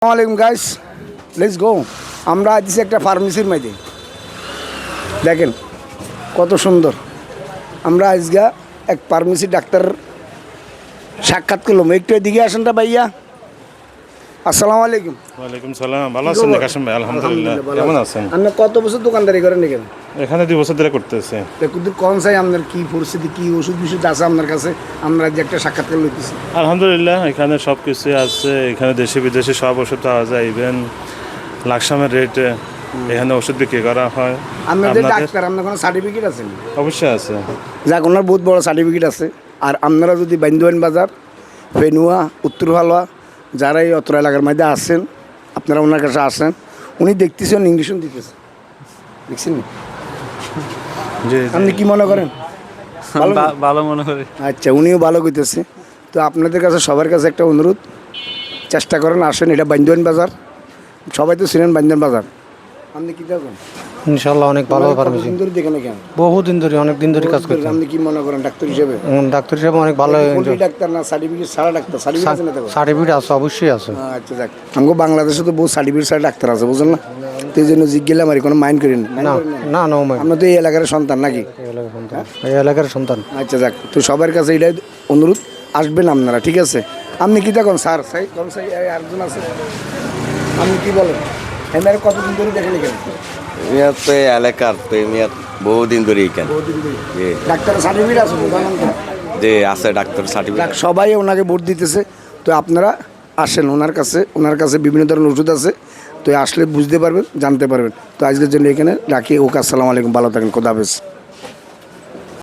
আসসালামু guys, let's go. আমরা আছি একটা ফার্মেসির মধ্যে। দেখেন কত সুন্দর। আমরা আজকে এক ফার্মেসি ডাক্তার সাক্ষাৎ করলাম। একটু এদিকে আসেন না ভাইয়া। আসসালামু আলাইকুম। ওয়ালাইকুম সালাম। ভালো আছেন কাশিম ভাই? আলহামদুলিল্লাহ। কেমন আছেন? আপনি কত বছর দোকানদারি করেন এখানে? এখানে 2 বছর ধরে করতেছি। কিন্তু কোন চাই আপনার কি পরিস্থিতি, কি ওষুধ বিষুধ আছে আপনার কাছে? আমরা যে একটা সাক্ষাৎকার লইতেছি। আলহামদুলিল্লাহ, এখানে সব কিছুই আছে। এখানে দেশি বিদেশি সব ওষুধ পাওয়া যায়। ইভেন লাকসামের রেটে এখানে ওষুধ বিক্রি করা হয়। আপনাদের ডাক্তার, আপনার কোনো সার্টিফিকেট আছে? অবশ্যই আছে। যাক, ওনার বহুত বড় সার্টিফিকেট আছে। আর আপনারা যদি বান্দোয়ান বাজার, ফেনুয়া, উত্তর হালুয়া যারা এই অত্র এলাকার মধ্যে আসেন, আপনারা ওনার কাছে আসেন। উনি দেখতেছেন, ইঞ্জেকশন দিতেছে, দেখছেন? আপনি কি মনে করেন? ভালো মনে করি। আচ্ছা, উনিও ভালো করতেছে। তো আপনাদের কাছে সবার কাছে একটা অনুরোধ, চেষ্টা করেন, আসেন। এটা বান্দোয়ান বাজার, সবাই তো ছিলেন বান্দোয়ান বাজার। আপনি কি দেখেন? ইনশাআল্লাহ অনেক ভালো ফার্মেসি। দেখেন কেন? বহুদিন ধরে, অনেক দিন ধরে কাজ করতে। আপনি কি মনে করেন ডাক্তার হিসেবে? ডাক্তার হিসেবে অনেক ভালো। ডাক্তার না সার্টিফিকেট ছাড়া ডাক্তার? সার্টিফিকেট আছে না? সার্টিফিকেট আছে, অবশ্যই আছে। আচ্ছা, যাক। আমাকে বাংলাদেশে তো বহু সার্টিফিকেট ছাড়া ডাক্তার আছে, বুঝলেন না? তো এই জন্য জিজ্ঞেলাম আর কোনো মাইন্ড করেন না না না। আমরা তো এই এলাকার সন্তান নাকি? এই এলাকার সন্তান। আচ্ছা, যাক। তো সবার কাছে এটাই অনুরোধ, আসবেন আপনারা, ঠিক আছে? আপনি কি দেখুন স্যার, আরেকজন আছে, আপনি কি বলেন? এনার কতদিন ধরে দেখেন এখানে? তো এলাকার তো বহুদিন ধরে এখানে ডাক্তারের সার্টিফিকেট আছে যে আছে, ডাক্তার সার্টিফিকেট। সবাই ওনাকে ভোট দিতেছে। তো আপনারা আসেন ওনার কাছে বিভিন্ন ধরনের ওষুধ আছে। তো আসলে বুঝতে পারবেন, জানতে পারবেন। তো আজকের জন্য এখানে রাখি। ওকে, আসসালামু আলাইকুম, ভালো থাকেন, খোদা হাফেজ।